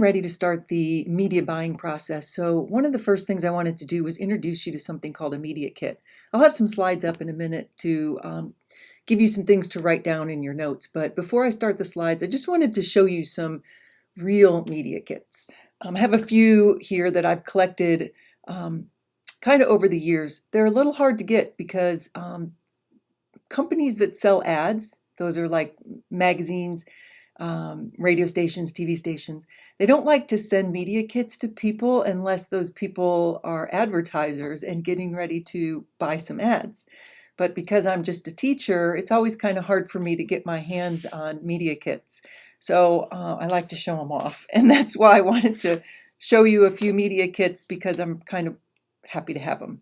Ready to start the media buying process. So one of the first things I wanted to do was introduce you to something called a media kit. I'll have some slides up in a minute to give you some things to write down in your notes. But before I start the slides, I just wanted to show you some real media kits. I have a few here that I've collected kind of over the years. They're a little hard to get because companies that sell ads, those are like magazines, radio stations, TV stations, they don't like to send media kits to people unless those people are advertisers and getting ready to buy some ads. But because I'm just a teacher, it's always kind of hard for me to get my hands on media kits. So I like to show them off. And that's why I wanted to show you a few media kits, because I'm kind of happy to have them.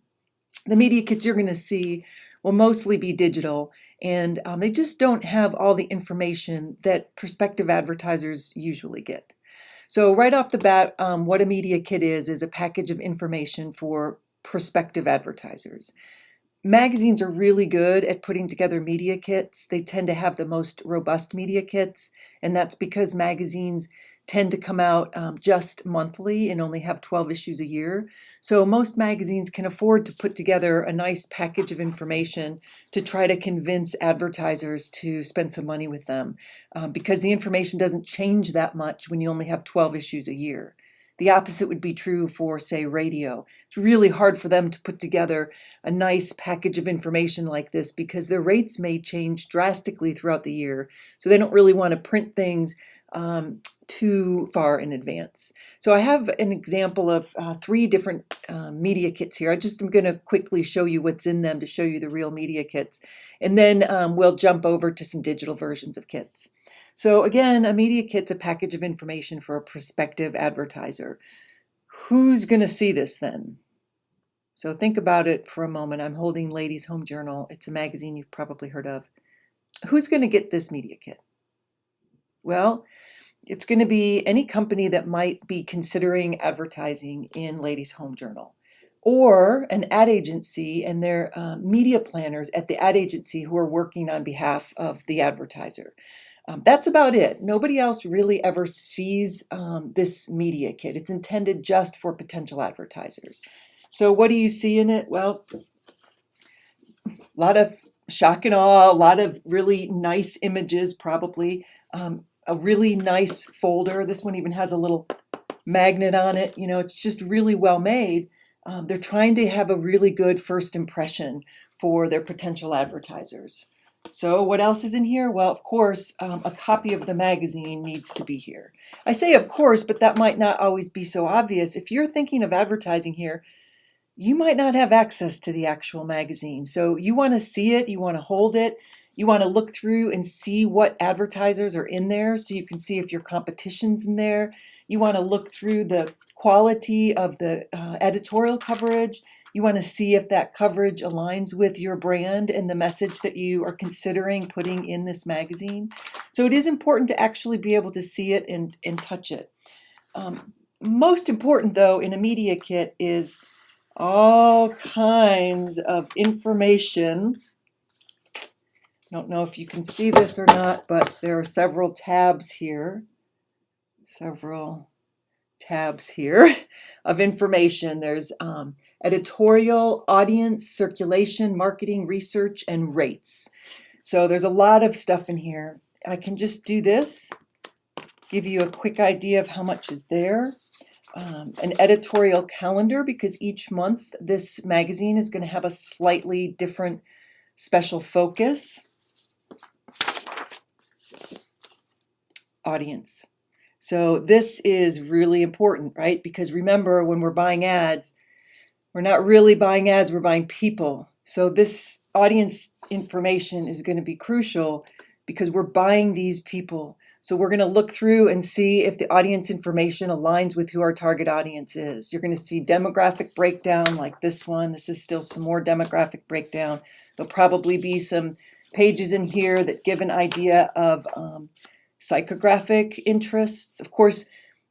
The media kits you're going to see will mostly be digital, and they just don't have all the information that prospective advertisers usually get. So right off the bat, what a media kit is a package of information for prospective advertisers. Magazines are really good at putting together media kits. They tend to have the most robust media kits, and that's because magazines tend to come out just monthly and only have 12 issues a year. So most magazines can afford to put together a nice package of information to try to convince advertisers to spend some money with them, because the information doesn't change that much when you only have 12 issues a year. The opposite would be true for, say, radio. It's really hard for them to put together a nice package of information like this because their rates may change drastically throughout the year. So they don't really want to print things too far in advance. So I have an example of 3 different media kits here. I just am going to quickly show you what's in them to show you the real media kits. And then we'll jump over to some digital versions of kits. So again, a media kit's a package of information for a prospective advertiser. Who's going to see this then? So think about it for a moment. I'm holding Ladies Home Journal. It's a magazine you've probably heard of. Who's going to get this media kit? Well, it's going to be any company that might be considering advertising in Ladies Home Journal, or an ad agency and their media planners at the ad agency who are working on behalf of the advertiser. That's about it. Nobody else really ever sees this media kit. It's intended just for potential advertisers. So what do you see in it? Well, a lot of shock and awe, a lot of really nice images, probably. A really nice folder. This one even has a little magnet on it. You know, it's just really well made. They're trying to have a really good first impression for their potential advertisers. So what else is in here? Well, of course, a copy of the magazine needs to be here. I say of course, but that might not always be so obvious. If you're thinking of advertising here, you might not have access to the actual magazine. So you want to see it, you want to hold it, you want to look through and see what advertisers are in there so you can see if your competition's in there. You want to look through the quality of the editorial coverage. You want to see if that coverage aligns with your brand and the message that you are considering putting in this magazine. So it is important to actually be able to see it and touch it. Most important, though, in a media kit is all kinds of information. I don't know if you can see this or not, but there are several tabs here. Of information. There's editorial, audience, circulation, marketing, research, and rates. So there's a lot of stuff in here. I can just do this, give you a quick idea of how much is there. An editorial calendar, because each month this magazine is going to have a slightly different special focus. Audience. So this is really important, right? Because remember, when we're buying ads, we're not really buying ads, we're buying people. So this audience information is going to be crucial because we're buying these people. So we're going to look through and see if the audience information aligns with who our target audience is. You're going to see demographic breakdown like this one. This is still some more demographic breakdown. There'll probably be some pages in here that give an idea of psychographic interests. Of course,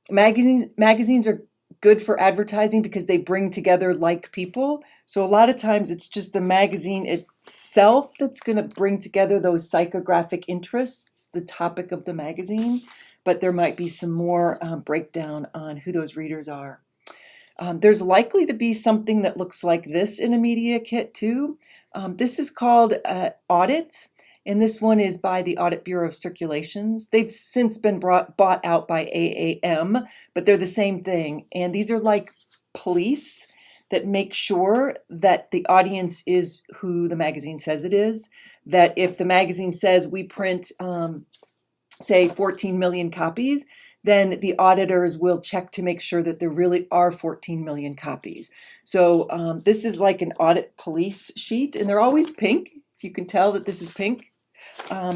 magazines are good for advertising because they bring together like people. So a lot of times it's just the magazine itself that's going to bring together those psychographic interests, the topic of the magazine. but there might be some more breakdown on who those readers are. There's likely to be something that looks like this in a media kit too. This is called Audit, and this one is by the Audit Bureau of Circulations. They've since been bought out by AAM, but they're the same thing. And these are like police that make sure that the audience is who the magazine says it is. That if the magazine says we print, say, 14 million copies, then the auditors will check to make sure that there really are 14 million copies. So this is like an audit police sheet, and they're always pink. If you can tell that this is pink,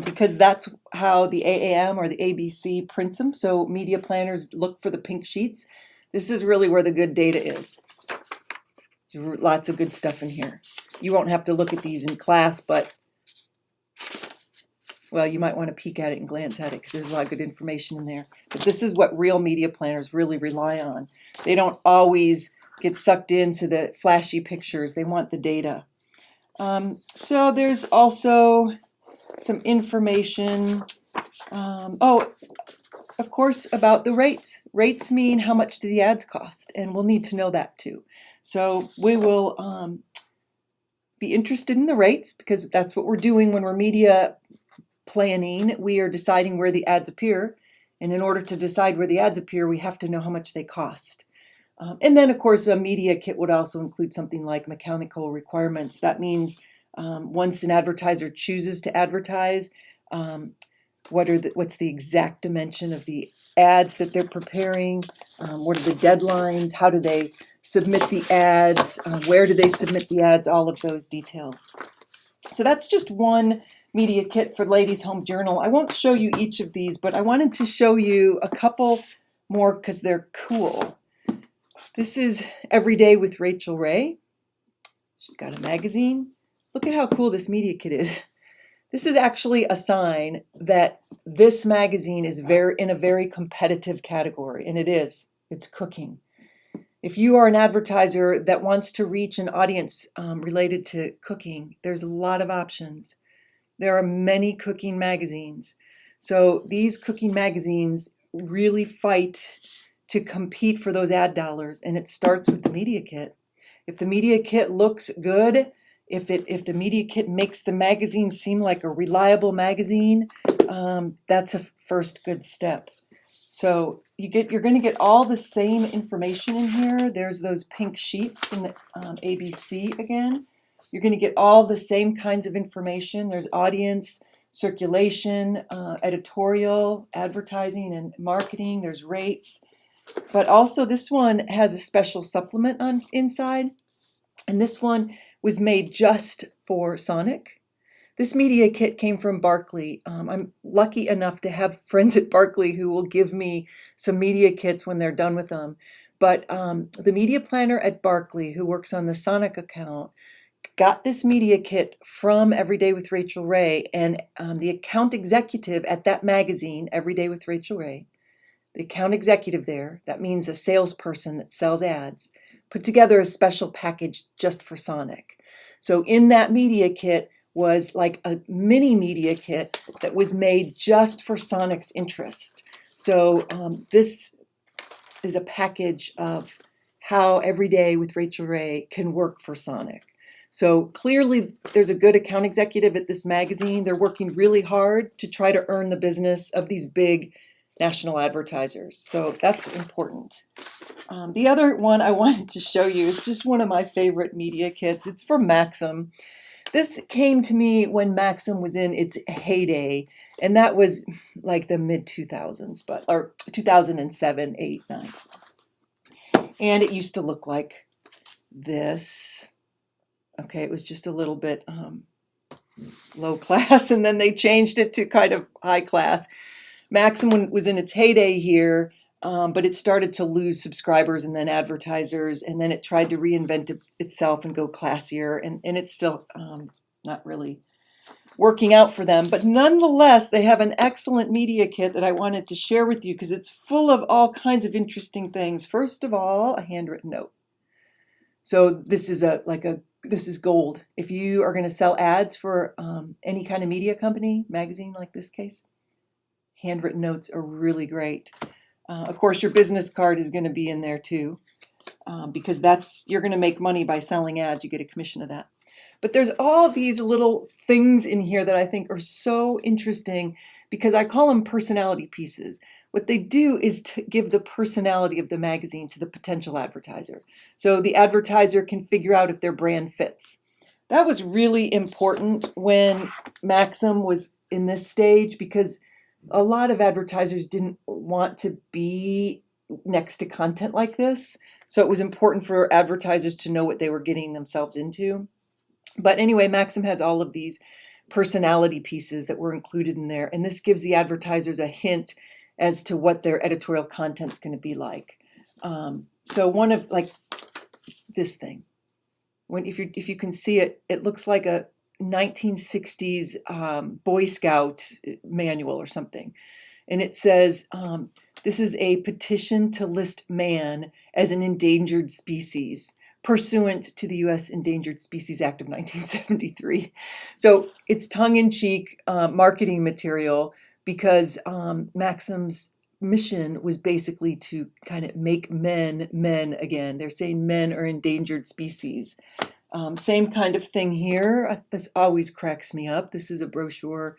because that's how the AAM or the ABC prints them. So media planners look for the pink sheets. This is really where the good data is. There's lots of good stuff in here. You won't have to look at these in class, but well, you might want to peek at it and glance at it because there's a lot of good information in there. But this is what real media planners really rely on. They don't always get sucked into the flashy pictures. They want the data. So there's also some information, of course, about the rates. Rates mean how much do the ads cost, and we'll need to know that too. So we will be interested in the rates because that's what we're doing when we're media planning. We are deciding where the ads appear, and in order to decide where the ads appear, we have to know how much they cost. And then, of course, a media kit would also include something like mechanical requirements. That means once an advertiser chooses to advertise, what's the exact dimension of the ads that they're preparing? What are the deadlines? How do they submit the ads? Where do they submit the ads? All of those details. So that's just one media kit for Ladies Home Journal. I won't show you each of these, but I wanted to show you a couple more because they're cool. This is Every Day with Rachael Ray. She's got a magazine. Look at how cool this media kit is. This is actually a sign that this magazine is in a very competitive category, and it is. It's cooking. If you are an advertiser that wants to reach an audience related to cooking, there's a lot of options. There are many cooking magazines. So these cooking magazines really fight to compete for those ad dollars, and it starts with the media kit. If the media kit looks good, if the media kit makes the magazine seem like a reliable magazine, that's a first good step. So you're going to get all the same information in here. There's those pink sheets from the ABC again. You're going to get all the same kinds of information. There's audience, circulation, editorial, advertising and marketing. There's rates. But also this one has a special supplement on inside. And this one was made just for Sonic. This media kit came from Barkley. I'm lucky enough to have friends at Barkley who will give me some media kits when they're done with them. But the media planner at Barkley who works on the Sonic account got this media kit from Every Day with Rachael Ray, and the account executive at that magazine, Every Day with Rachael Ray, the account executive there, that means a salesperson that sells ads, put together a special package just for Sonic. So in that media kit was like a mini media kit that was made just for Sonic's interest. So this is a package of how Every Day with Rachael Ray can work for Sonic. So clearly there's a good account executive at this magazine. They're working really hard to try to earn the business of these big national advertisers. So that's important. The other one I wanted to show you is just one of my favorite media kits. It's from Maxim. This came to me when Maxim was in its heyday, and that was like the mid-2000s, or 2007, 8, 9. And it used to look like this. Okay, it was just a little bit low class, and then they changed it to kind of high class. Maxim was in its heyday here, but it started to lose subscribers and then advertisers, and then it tried to reinvent itself and go classier, and it's still not really working out for them. But nonetheless, they have an excellent media kit that I wanted to share with you because it's full of all kinds of interesting things. First of all, a handwritten note. So this is this is gold. If you are going to sell ads for any kind of media company, magazine like this case, handwritten notes are really great. Of course, your business card is going to be in there too, because you're going to make money by selling ads. You get a commission of that. But there's all these little things in here that I think are so interesting because I call them personality pieces. What they do is to give the personality of the magazine to the potential advertiser. So the advertiser can figure out if their brand fits. That was really important when Maxim was in this stage because a lot of advertisers didn't want to be next to content like this. So it was important for advertisers to know what they were getting themselves into. But anyway, Maxim has all of these personality pieces that were included in there. And this gives the advertisers a hint as to what their editorial content's going to be like. So one of like this thing, if you can see it, it looks like a 1960s Boy Scout manual or something. And it says, this is a petition to list man as an endangered species pursuant to the U.S. Endangered Species Act of 1973. So it's tongue-in-cheek marketing material because Maxim's mission was basically to kind of make men again. They're saying men are endangered species. Same kind of thing here. This always cracks me up. This is a brochure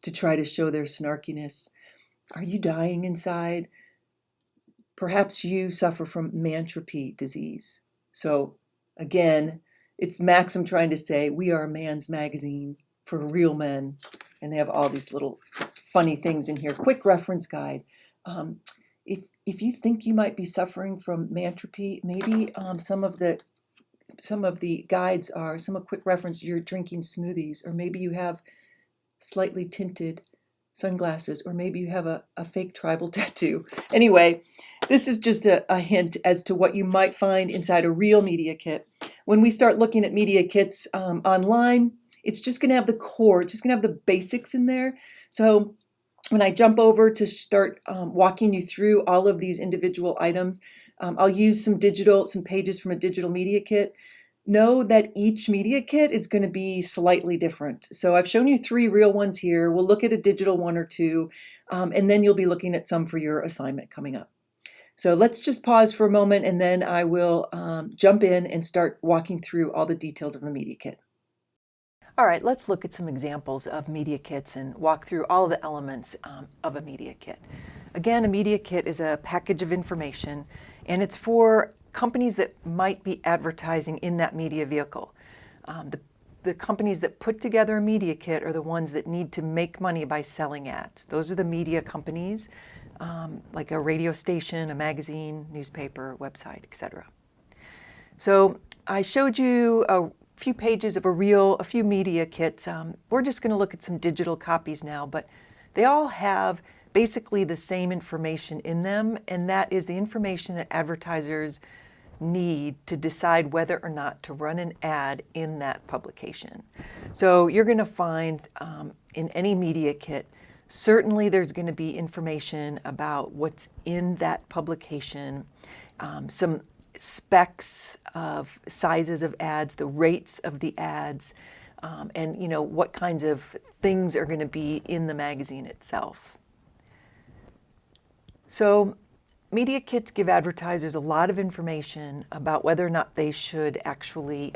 to try to show their snarkiness. Are you dying inside? Perhaps you suffer from mantropy disease. So again, it's Maxim trying to say, we are a man's magazine for real men. And they have all these little funny things in here. Quick reference guide. If you think you might be suffering from mantropy, maybe some of the guides are some quick reference. You're drinking smoothies, or maybe you have slightly tinted sunglasses, or maybe you have a fake tribal tattoo. Anyway, this is just a hint as to what you might find inside a real media kit. When we start looking at media kits online, it's just going to have the core, it's just going to have the basics in there. So when I jump over to start walking you through all of these individual items, I'll use some pages from a digital media kit. Know that each media kit is going to be slightly different. So I've shown you 3 real ones here. We'll look at a digital 1 or 2, and then you'll be looking at some for your assignment coming up. So let's just pause for a moment, and then I will jump in and start walking through all the details of a media kit. All right, let's look at some examples of media kits and walk through all the elements of a media kit. Again, a media kit is a package of information, and it's for companies that might be advertising in that media vehicle. The companies that put together a media kit are the ones that need to make money by selling ads. Those are the media companies, like a radio station, a magazine, newspaper, website, etc. So I showed you a few pages of a few media kits. We're just going to look at some digital copies now, but they all have basically the same information in them, and that is the information that advertisers need to decide whether or not to run an ad in that publication. So you're going to find in any media kit, certainly there's going to be information about what's in that publication, some specs of sizes of ads, the rates of the ads, and what kinds of things are going to be in the magazine itself. So media kits give advertisers a lot of information about whether or not they should actually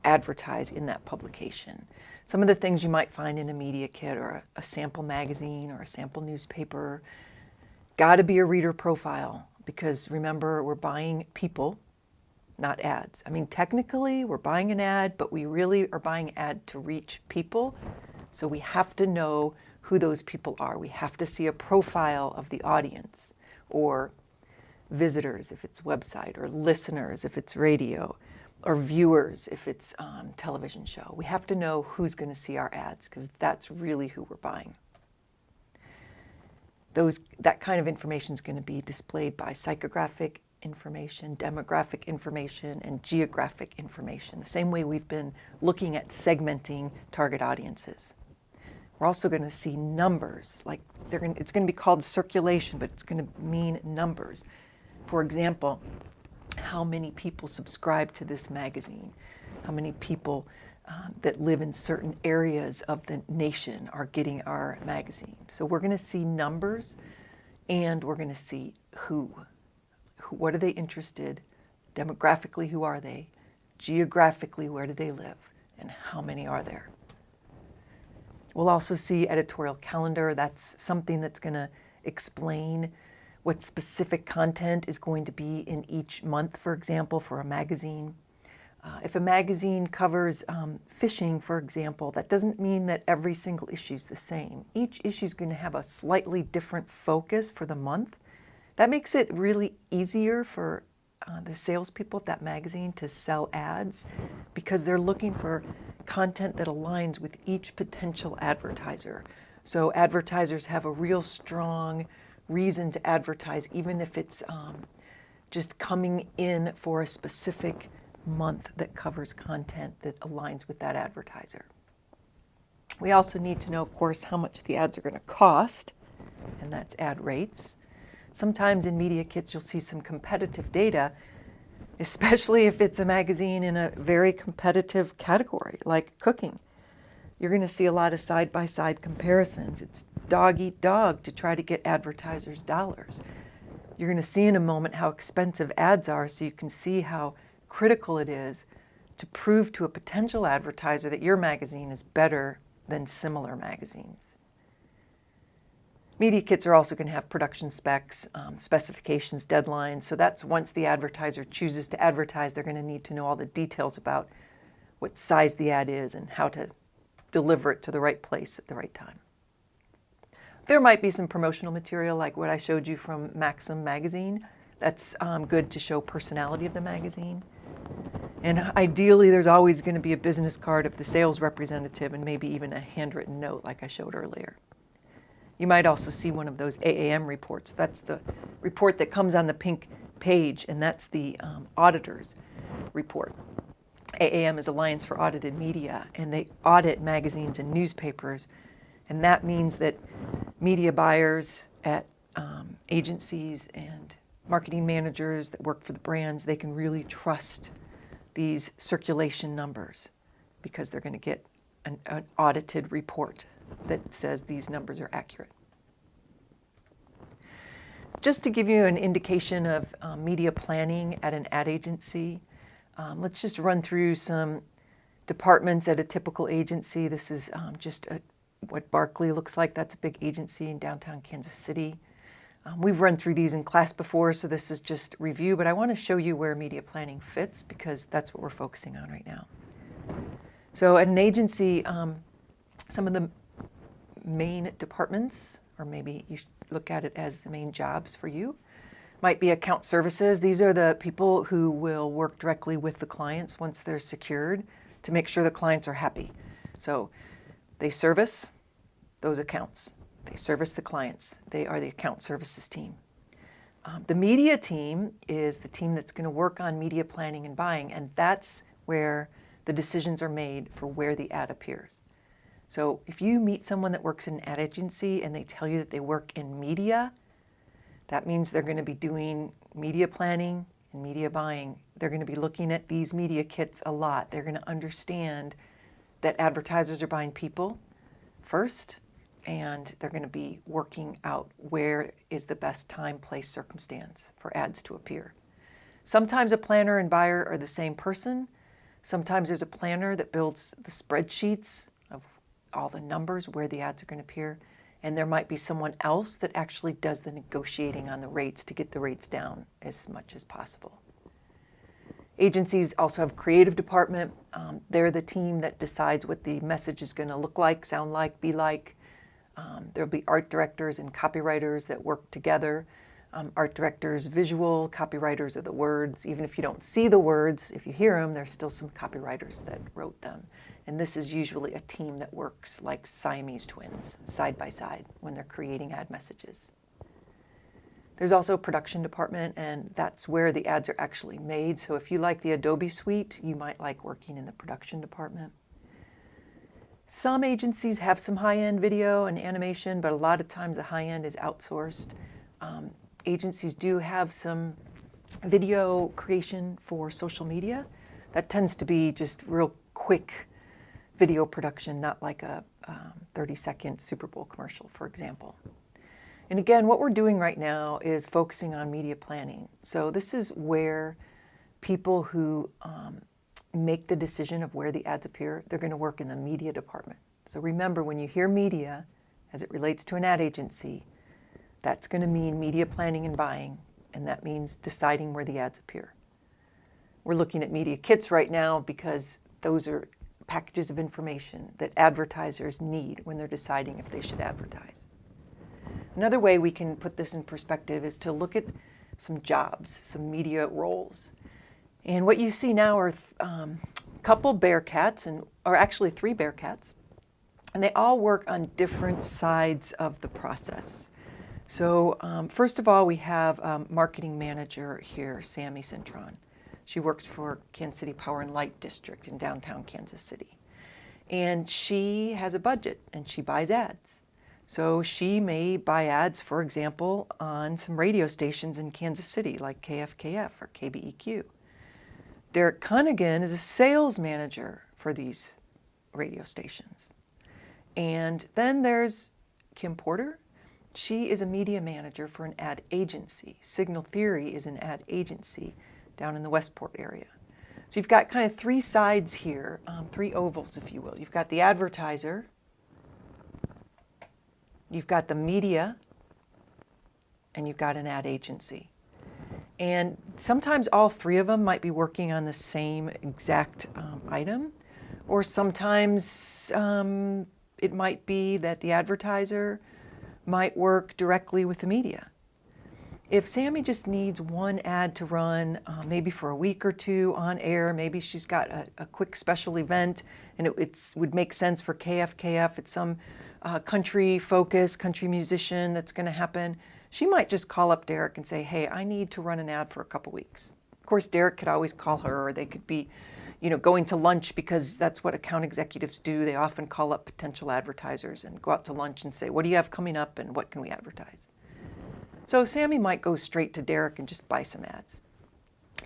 advertise in that publication. Some of the things you might find in a media kit are a sample magazine or a sample newspaper. Got to be a reader profile, because remember, we're buying people, not ads. I mean, technically we're buying an ad, but we really are buying an ad to reach people. So we have to know who those people are. We have to see a profile of the audience, or visitors if it's website, or listeners if it's radio, or viewers if it's television show. We have to know who's going to see our ads, because that's really who we're buying. That kind of information is going to be displayed by psychographic information, demographic information, and geographic information, the same way we've been looking at segmenting target audiences. We're also going to see numbers, like it's going to be called circulation, but it's going to mean numbers. For example, how many people subscribe to this magazine? How many people that live in certain areas of the nation are getting our magazine. So we're going to see numbers, and we're going to see what are they interested, demographically, who are they, geographically, where do they live, and how many are there. We'll also see editorial calendar. That's something that's going to explain what specific content is going to be in each month, for example, for a magazine. If a magazine covers fishing, for example, that doesn't mean that every single issue is the same. Each issue is going to have a slightly different focus for the month. That makes it really easier for the salespeople at that magazine to sell ads, because they're looking for content that aligns with each potential advertiser. So advertisers have a real strong reason to advertise, even if it's just coming in for a specific month that covers content that aligns with that advertiser. We also need to know, of course, how much the ads are going to cost, and that's ad rates. Sometimes in media kits you'll see some competitive data, especially if it's a magazine in a very competitive category like cooking. You're going to see a lot of side-by-side comparisons. It's dog eat dog to try to get advertisers' dollars. You're going to see in a moment how expensive ads are, so you can see how critical it is to prove to a potential advertiser that your magazine is better than similar magazines. Media kits are also going to have production specs, specifications, deadlines. So that's once the advertiser chooses to advertise, they're going to need to know all the details about what size the ad is and how to deliver it to the right place at the right time. There might be some promotional material like what I showed you from Maxim magazine. That's good to show personality of the magazine. And ideally, there's always going to be a business card of the sales representative and maybe even a handwritten note like I showed earlier. You might also see one of those AAM reports. That's the report that comes on the pink page, and that's the auditor's report. AAM is Alliance for Audited Media, and they audit magazines and newspapers. And that means that media buyers at agencies and marketing managers that work for the brands, they can really trust these circulation numbers because they're going to get an audited report that says these numbers are accurate. Just to give you an indication of media planning at an ad agency, let's just run through some departments at a typical agency. This is just what Barkley looks like. That's a big agency in downtown Kansas City. We've run through these in class before, so this is just review, but I want to show you where media planning fits because that's what we're focusing on right now. So at an agency, some of the main departments, or maybe you should look at it as the main jobs for you, might be account services. These are the people who will work directly with the clients once they're secured to make sure the clients are happy. So they service those accounts. They service the clients. They are the account services team. The media team is the team that's going to work on media planning and buying, and that's where the decisions are made for where the ad appears. So if you meet someone that works in an ad agency and they tell you that they work in media, that means they're going to be doing media planning and media buying. They're going to be looking at these media kits a lot. They're going to understand that advertisers are buying people first, and they're going to be working out where is the best time, place, circumstance for ads to appear. Sometimes a planner and buyer are the same person. Sometimes there's a planner that builds the spreadsheets of all the numbers where the ads are going to appear, and there might be someone else that actually does the negotiating on the rates to get the rates down as much as possible. Agencies also have a creative department. They're the team that decides what the message is going to look like, sound like, be like. There'll be art directors and copywriters that work together. Art directors, visual, copywriters are the words. Even if you don't see the words, if you hear them, there's still some copywriters that wrote them. And this is usually a team that works like Siamese twins, side by side, when they're creating ad messages. There's also a production department, and that's where the ads are actually made. So if you like the Adobe suite, you might like working in the production department. Some agencies have some high-end video and animation, but a lot of times the high-end is outsourced. Agencies do have some video creation for social media. That tends to be just real quick video production, not like a 30-second Super Bowl commercial, for example. And again, what we're doing right now is focusing on media planning. So this is where people who make the decision of where the ads appear, they're going to work in the media department. So remember, when you hear media, as it relates to an ad agency, that's going to mean media planning and buying, and that means deciding where the ads appear. We're looking at media kits right now because those are packages of information that advertisers need when they're deciding if they should advertise. Another way we can put this in perspective is to look at some jobs, some media roles. And what you see now are a couple Bearcats, or actually 3 Bearcats, and they all work on different sides of the process. So first of all, we have a marketing manager here, Sammy Cintron. She works for Kansas City Power and Light District in downtown Kansas City. And she has a budget and she buys ads. So she may buy ads, for example, on some radio stations in Kansas City like KFKF or KBEQ. Derek Cunningham is a sales manager for these radio stations. And then there's Kim Porter. She is a media manager for an ad agency. Signal Theory is an ad agency down in the Westport area. So you've got kind of 3 sides here, 3 ovals, if you will. You've got the advertiser, you've got the media, and you've got an ad agency. And sometimes all 3 of them might be working on the same exact item, or sometimes it might be that the advertiser might work directly with the media. If Sammy just needs one ad to run, maybe for a week or 2 on air, maybe she's got a quick special event and it would make sense for KFKF, it's some country musician that's going to happen, she might just call up Derek and say, hey, I need to run an ad for a couple weeks. Of course, Derek could always call her, or they could be going to lunch, because that's what account executives do. They often call up potential advertisers and go out to lunch and say, what do you have coming up and what can we advertise? So Sammy might go straight to Derek and just buy some ads.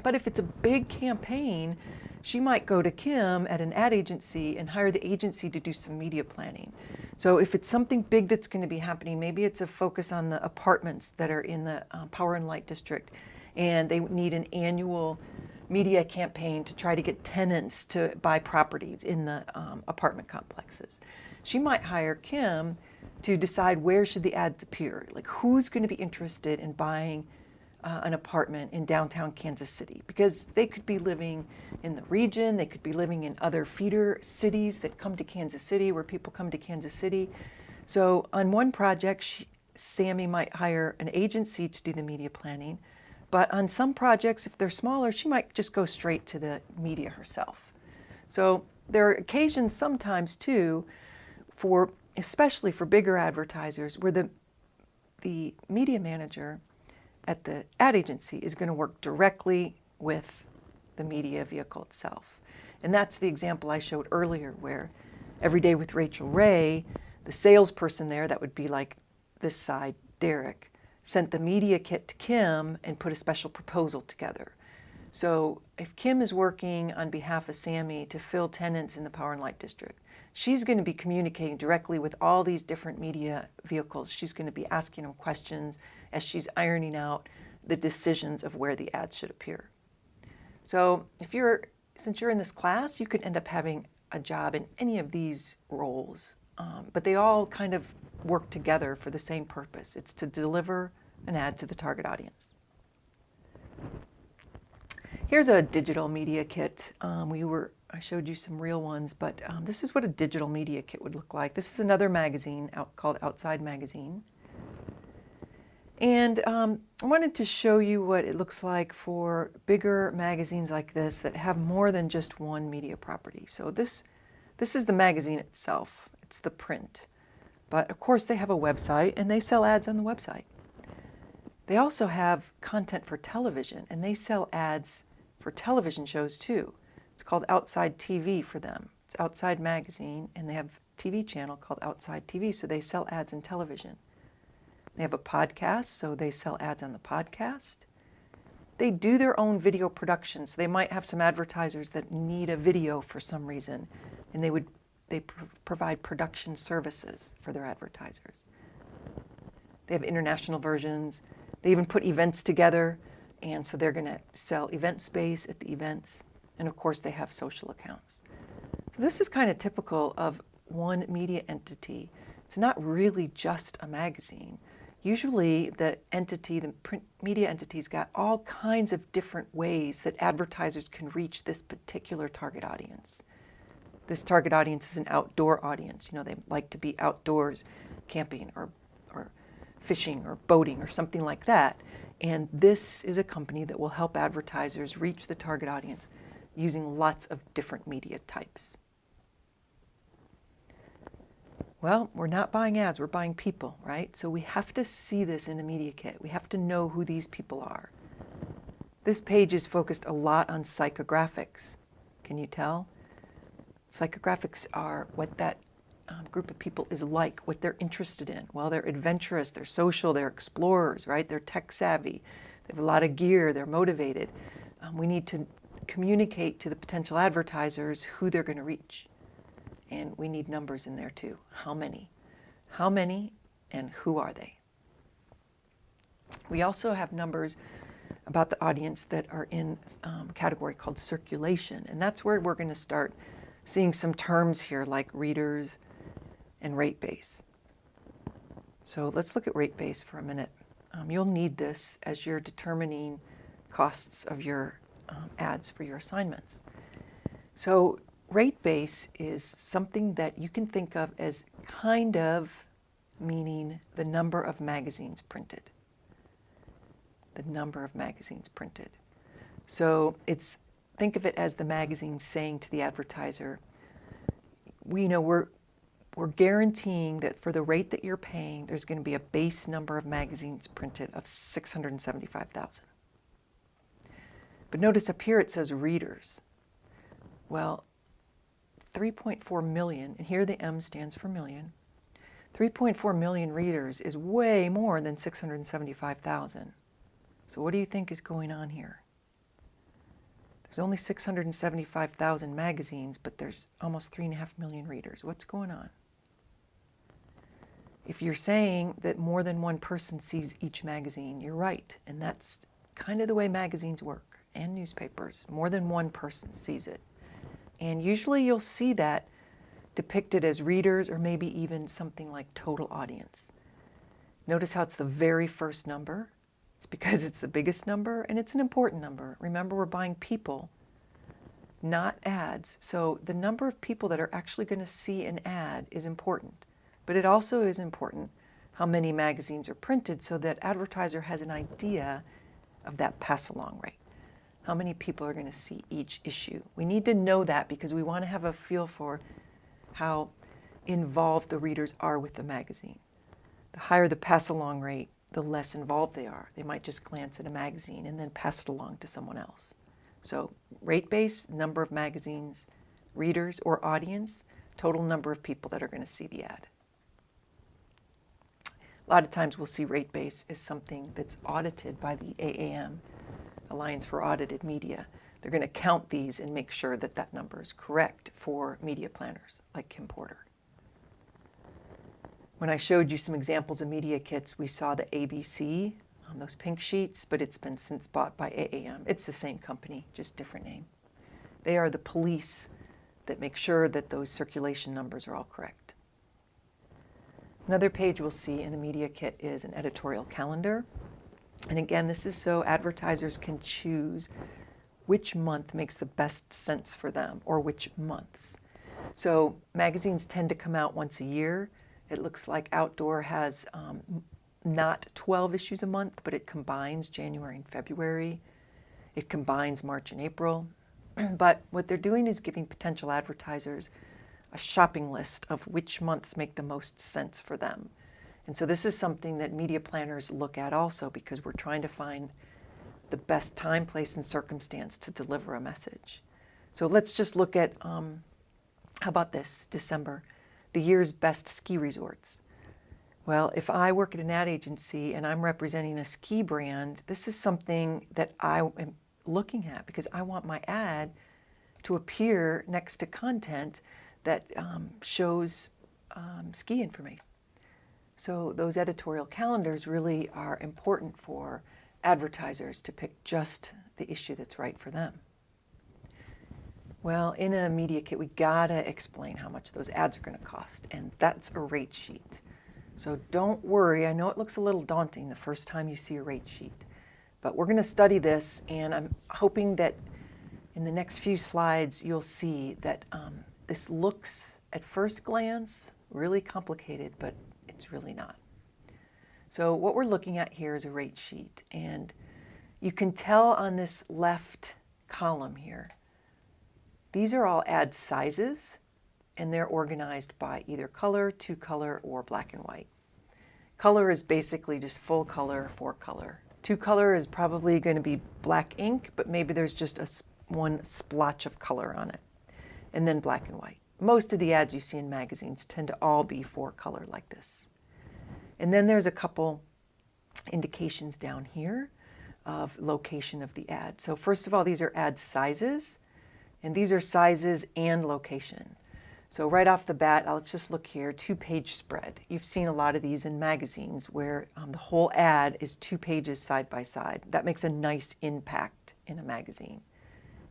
But if it's a big campaign, she might go to Kim at an ad agency and hire the agency to do some media planning. So if it's something big that's going to be happening, maybe it's a focus on the apartments that are in the Power and Light District, and they need an annual media campaign to try to get tenants to buy properties in the apartment complexes. She might hire Kim to decide where should the ads appear, like who's going to be interested in buying an apartment in downtown Kansas City, because they could be living in the region, they could be living in other feeder cities that come to Kansas City, where people come to Kansas City. So on one project, Sammy might hire an agency to do the media planning, but on some projects, if they're smaller, she might just go straight to the media herself. So there are occasions sometimes too, especially for bigger advertisers, where the media manager at the ad agency is going to work directly with the media vehicle itself. And that's the example I showed earlier, where Every Day with Rachel Ray, the salesperson there, that would be like this side, Derek, sent the media kit to Kim and put a special proposal together. So if Kim is working on behalf of Sammy to fill tenants in the Power and Light District, she's going to be communicating directly with all these different media vehicles. She's going to be asking them questions as she's ironing out the decisions of where the ads should appear. So since you're in this class, you could end up having a job in any of these roles, but they all kind of work together for the same purpose. It's to deliver an ad to the target audience. Here's a digital media kit. I showed you some real ones, but this is what a digital media kit would look like. This is another magazine called Outside Magazine. And I wanted to show you what it looks like for bigger magazines like this that have more than just one media property. So this is the magazine itself. It's the print. But of course they have a website and they sell ads on the website. They also have content for television, and they sell ads for television shows too. It's called Outside TV for them. It's Outside Magazine, and they have a TV channel called Outside TV, so they sell ads in television. They have a podcast, so they sell ads on the podcast. They do their own video production, so they might have some advertisers that need a video for some reason, and they they provide production services for their advertisers. They have international versions. They even put events together, and so they're going to sell event space at the events. And of course, they have social accounts. So this is kind of typical of one media entity. It's not really just a magazine. Usually the print media entity's got all kinds of different ways that advertisers can reach this particular target audience. This target audience is an outdoor audience. You know, they like to be outdoors, camping or fishing or boating or something like that. And this is a company that will help advertisers reach the target audience using lots of different media types. Well, we're not buying ads, we're buying people, right? So we have to see this in a media kit. We have to know who these people are. This page is focused a lot on psychographics. Can you tell? Psychographics are what that group of people is like, what they're interested in. Well, they're adventurous, they're social, they're explorers, right? They're tech savvy, they have a lot of gear, they're motivated. We need to communicate to the potential advertisers who they're going to reach. And we need numbers in there too. How many? How many and who are they? We also have numbers about the audience that are in a category called circulation. And that's where we're going to start seeing some terms here like readers and rate base. So let's look at rate base for a minute. You'll need this as you're determining costs of your ads for your assignments. So rate base is something that you can think of as kind of meaning the number of magazines printed. The number of magazines printed. So think of it as the magazine saying to the advertiser, we're guaranteeing that for the rate that you're paying, there's going to be a base number of magazines printed of 675,000. But notice up here it says readers. Well, 3.4 million, and here the M stands for million, 3.4 million readers is way more than 675,000. So what do you think is going on here? There's only 675,000 magazines, but there's almost 3.5 million readers. What's going on? If you're saying that more than one person sees each magazine, you're right. And that's kind of the way magazines work and newspapers. More than one person sees it. And usually you'll see that depicted as readers or maybe even something like total audience. Notice how it's the very first number. It's because it's the biggest number and it's an important number. Remember, we're buying people, not ads. So the number of people that are actually going to see an ad is important. But it also is important how many magazines are printed so that advertiser has an idea of that pass-along rate. How many people are going to see each issue? We need to know that because we want to have a feel for how involved the readers are with the magazine. The higher the pass-along rate, the less involved they are. They might just glance at a magazine and then pass it along to someone else. So rate base, number of magazines, readers or audience, total number of people that are going to see the ad. A lot of times we'll see rate base as something that's audited by the AAM, Alliance for Audited Media. They're going to count these and make sure that that number is correct for media planners like Kim Porter. When I showed you some examples of media kits, we saw the ABC on those pink sheets, but it's been since bought by AAM. It's the same company, just different name. They are the police that make sure that those circulation numbers are all correct. Another page we'll see in a media kit is an editorial calendar. And again, this is so advertisers can choose which month makes the best sense for them or which months. So magazines tend to come out once a year. It looks like Outdoor has not 12 issues a month, but it combines January and February. It combines March and April. But what they're doing is giving potential advertisers a shopping list of which months make the most sense for them. And so this is something that media planners look at also because we're trying to find the best time, place, and circumstance to deliver a message. So let's just look at, how about this, December, the year's best ski resorts. Well, if I work at an ad agency and I'm representing a ski brand, this is something that I am looking at because I want my ad to appear next to content that shows ski information. So those editorial calendars really are important for advertisers to pick just the issue that's right for them. Well, in a media kit, we gotta explain how much those ads are gonna cost, and that's a rate sheet. So don't worry, I know it looks a little daunting the first time you see a rate sheet, but we're gonna study this, and I'm hoping that in the next few slides, you'll see that this looks, at first glance, really complicated, but it's really not. So what we're looking at here is a rate sheet, and you can tell on this left column here, these are all ad sizes, and they're organized by either color, two color, or black and white. Color is basically just full color, four color. Two color is probably going to be black ink, but maybe there's just one splotch of color on it. And then black and white. Most of the ads you see in magazines tend to all be four color like this. And then there's a couple indications down here of location of the ad. So first of all, these are ad sizes, and these are sizes and location. So right off the bat, let's just look here, 2-page spread. You've seen a lot of these in magazines where the whole ad is 2 pages side by side. That makes a nice impact in a magazine.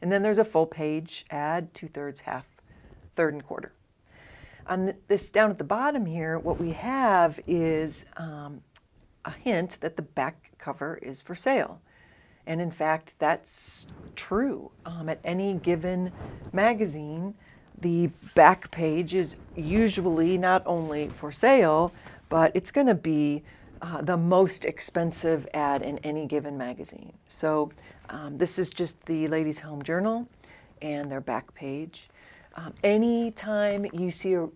And then there's a full page ad, 2/3, half, third, and quarter. On this down at the bottom here, what we have is a hint that the back cover is for sale. And in fact, that's true. At any given magazine, the back page is usually not only for sale, but it's going to be the most expensive ad in any given magazine. So this is just the Ladies Home Journal and their back page. Anytime you see a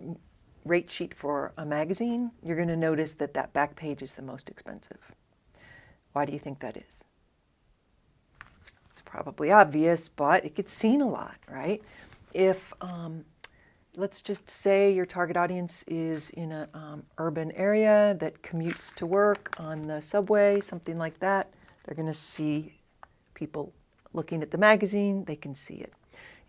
rate sheet for a magazine, you're going to notice that that back page is the most expensive. Why do you think that is? It's probably obvious, but it gets seen a lot, right? If, let's just say your target audience is in an urban area that commutes to work on the subway, something like that, they're going to see people looking at the magazine, they can see it.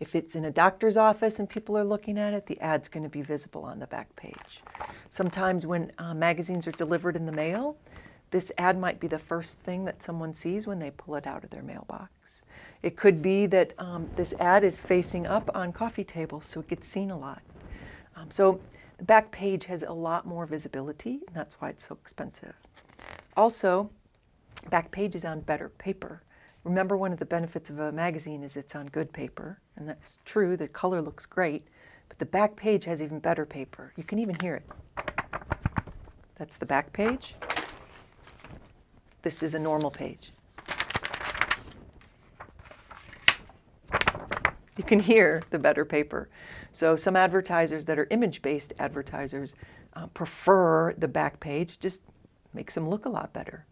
If it's in a doctor's office and people are looking at it, the ad's going to be visible on the back page. Sometimes when magazines are delivered in the mail, this ad might be the first thing that someone sees when they pull it out of their mailbox. It could be that this ad is facing up on coffee tables, so it gets seen a lot. So the back page has a lot more visibility, and that's why it's so expensive. Also, back page is on better paper. Remember, one of the benefits of a magazine is it's on good paper, and that's true. The color looks great, but the back page has even better paper. You can even hear it. That's the back page. This is a normal page. You can hear the better paper. So some advertisers that are image-based advertisers prefer the back page, just makes them look a lot better.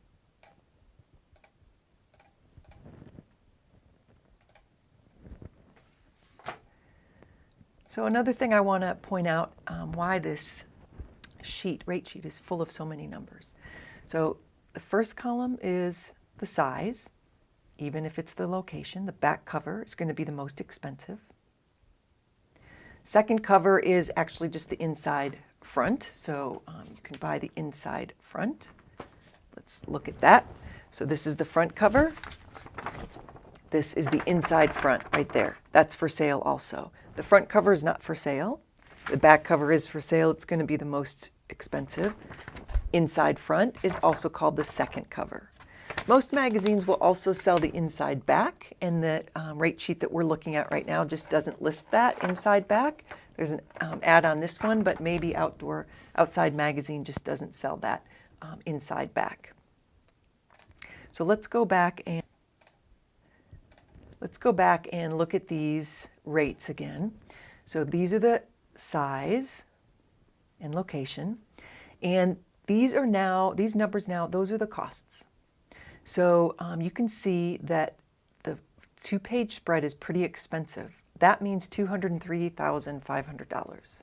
So another thing I want to point out why this rate sheet is full of so many numbers. So the first column is the size, even if it's the location. The back cover is going to be the most expensive. Second cover is actually just the inside front, so you can buy the inside front. Let's look at that. So this is the front cover. This is the inside front right there. That's for sale also. The front cover is not for sale. The back cover is for sale. It's going to be the most expensive. Inside front is also called the second cover. Most magazines will also sell the inside back, and the rate sheet that we're looking at right now just doesn't list that inside back. There's an ad on this one, but maybe Outside Magazine just doesn't sell that inside back. So let's go back and look at these rates again. So these are the size and location, and these numbers now, those are the costs. So you can see that the 2-page spread is pretty expensive. That means $203,500.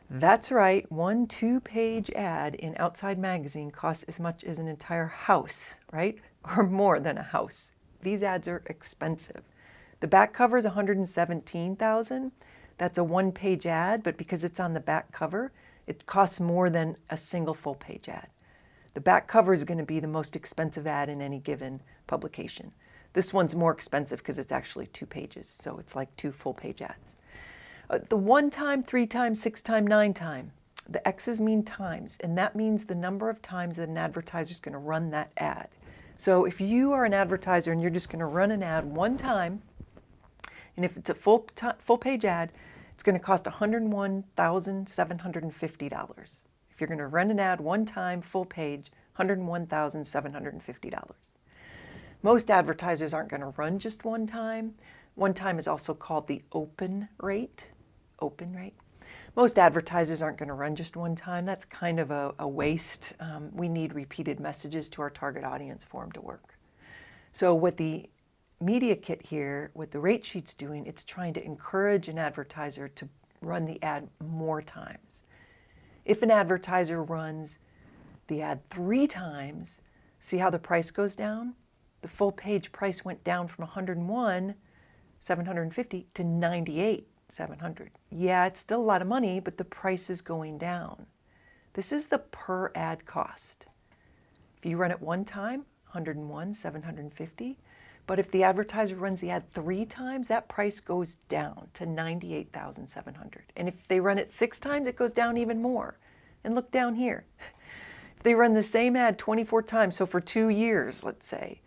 That's right, one 2-page ad in Outside Magazine costs as much as an entire house, right? Or more than a house. These ads are expensive. The back cover is $117,000. That's a one-page ad, but because it's on the back cover, it costs more than a single full-page ad. The back cover is going to be the most expensive ad in any given publication. This one's more expensive because it's actually 2 pages, so it's like 2 full-page ads. The 1 time, 3 times, 6 time, 9 time. The X's mean times, and that means the number of times that an advertiser is going to run that ad. So if you are an advertiser and you're just going to run an ad 1 time, and if it's a full-page ad, it's going to cost $101,750. If you're going to run an ad 1 time, full page, $101,750. Most advertisers aren't going to run just 1 time. 1 time is also called the open rate. Open rate. Most advertisers aren't going to run just 1 time. That's kind of a waste. We need repeated messages to our target audience for them to work. So what the Media Kit here, what the rate sheet's doing, it's trying to encourage an advertiser to run the ad more times. If an advertiser runs the ad 3 times, see how the price goes down? The full page price went down from $101,750 to $98,700. Yeah, it's still a lot of money, but the price is going down. This is the per ad cost. If you run it 1 time, $101,750. But if the advertiser runs the ad 3 times, that price goes down to $98,700. And if they run it 6 times, it goes down even more. And look down here. If they run the same ad 24 times, so for 2 years, let's say,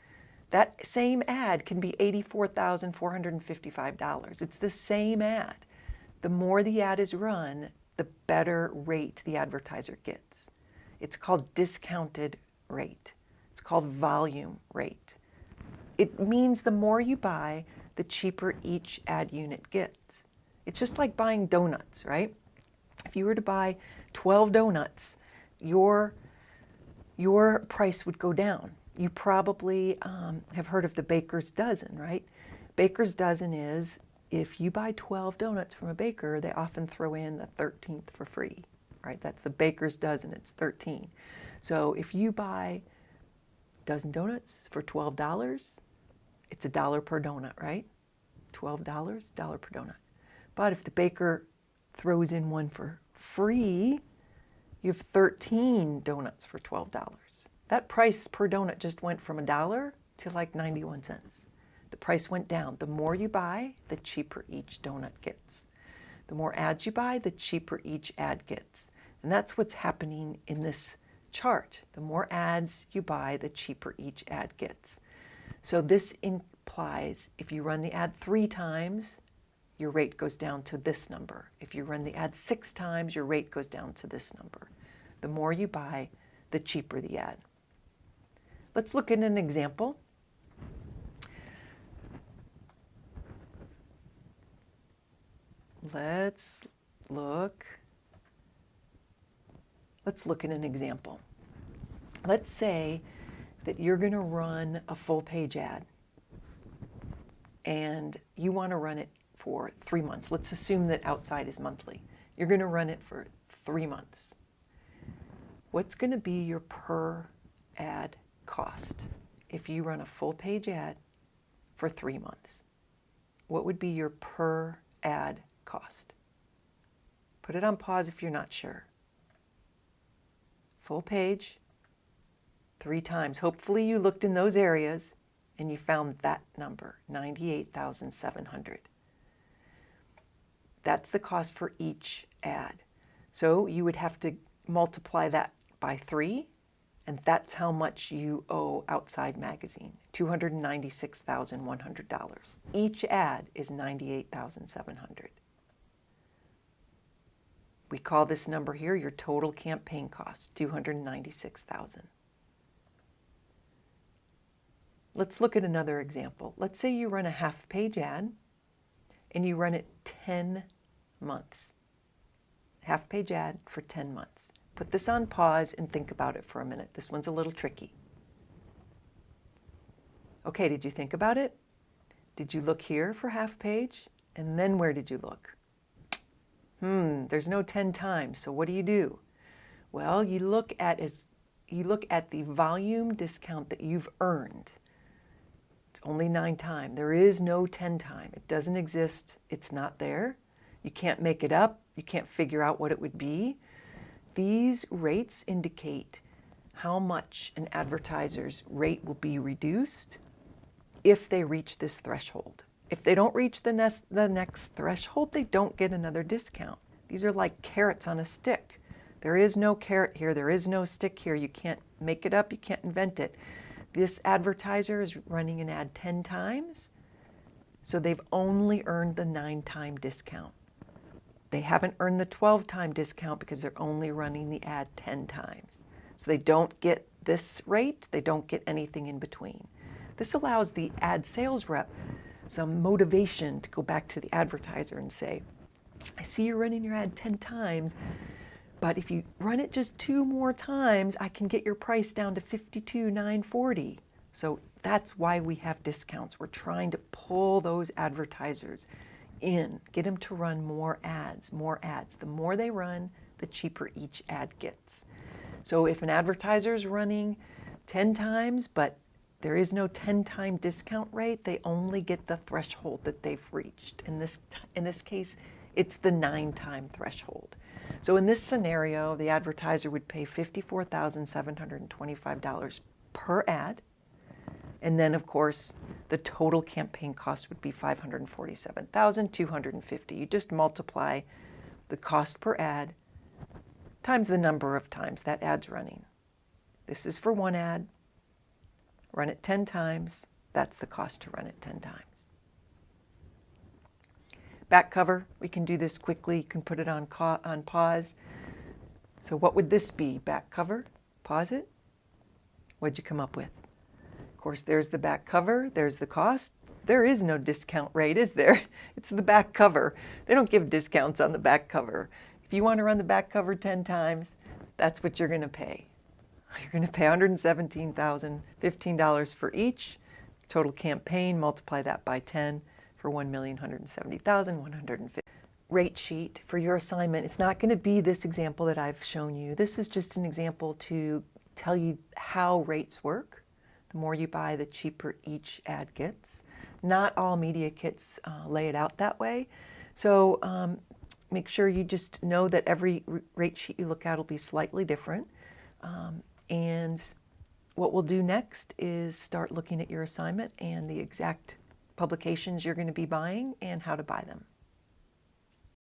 that same ad can be $84,455. It's the same ad. The more the ad is run, the better rate the advertiser gets. It's called discounted rate. It's called volume rate. It means the more you buy, the cheaper each ad unit gets. It's just like buying donuts, right? If you were to buy 12 donuts, your price would go down. You probably have heard of the baker's dozen, right? Baker's dozen is if you buy 12 donuts from a baker, they often throw in the 13th for free, right? That's the baker's dozen, it's 13. So if you buy a dozen donuts for $12, it's $1 per donut, right? $12, $1 per donut. But if the baker throws in one for free, you have 13 donuts for $12. That price per donut just went from $1 to like 91 cents. The price went down. The more you buy, the cheaper each donut gets. The more ads you buy, the cheaper each ad gets. And that's what's happening in this chart. The more ads you buy, the cheaper each ad gets. So this implies if you run the ad 3 times, your rate goes down to this number. If you run the ad 6 times, your rate goes down to this number. The more you buy, the cheaper the ad. Let's look at an example. Let's look at an example. Let's say that you're going to run a full page ad and you want to run it for 3 months. Let's assume that outside is monthly. You're going to run it for 3 months. What's going to be your per ad cost if you run a full page ad for 3 months? What would be your per ad cost? Put it on pause if you're not sure. Full page, 3 times. Hopefully you looked in those areas and you found that number, $98,700. That's the cost for each ad. So you would have to multiply that by 3, and that's how much you owe Outside Magazine, $296,100. Each ad is $98,700. We call this number here your total campaign cost, $296,000. Let's look at another example. Let's say you run a half-page ad and you run it 10 months. Half-page ad for 10 months. Put this on pause and think about it for a minute. This one's a little tricky. Okay, did you think about it? Did you look here for half-page? And then where did you look? There's no 10 times, so what do? Well, you look at the volume discount that you've earned. It's only 9 times. There is no 10 time. It doesn't exist. It's not there. You can't make it up. You can't figure out what it would be. These rates indicate how much an advertiser's rate will be reduced if they reach this threshold. If they don't reach the next threshold, they don't get another discount. These are like carrots on a stick. There is no carrot here. There is no stick here. You can't make it up. You can't invent it. This advertiser is running an ad 10 times, so they've only earned the 9-time discount. They haven't earned the 12-time discount because they're only running the ad 10 times. So they don't get this rate. They don't get anything in between. This allows the ad sales rep some motivation to go back to the advertiser and say, I see you're running your ad 10 times, but if you run it just 2 more times, I can get your price down to $52,940. So that's why we have discounts. We're trying to pull those advertisers in, get them to run more ads, more ads. The more they run, the cheaper each ad gets. So if an advertiser is running 10 times, but there is no 10-time discount rate, they only get the threshold that they've reached. In this case, it's the 9-time threshold. So in this scenario, the advertiser would pay $54,725 per ad. And then, of course, the total campaign cost would be $547,250. You just multiply the cost per ad times the number of times that ad's running. This is for one ad. Run it 10 times. That's the cost to run it 10 times. Back cover, we can do this quickly. You can put it on pause. So what would this be? Back cover, pause it. What'd you come up with? Of course, there's the back cover. There's the cost. There is no discount rate, is there? It's the back cover. They don't give discounts on the back cover. If you want to run the back cover 10 times, that's what you're going to pay. You're going to pay $117,015 for each. Total campaign, multiply that by 10 for $1,170,150. Rate sheet for your assignment. It's not going to be this example that I've shown you. This is just an example to tell you how rates work. The more you buy, the cheaper each ad gets. Not all media kits lay it out that way. So make sure you just know that every rate sheet you look at will be slightly different. And what we'll do next is start looking at your assignment and the exact publications you're going to be buying and how to buy them.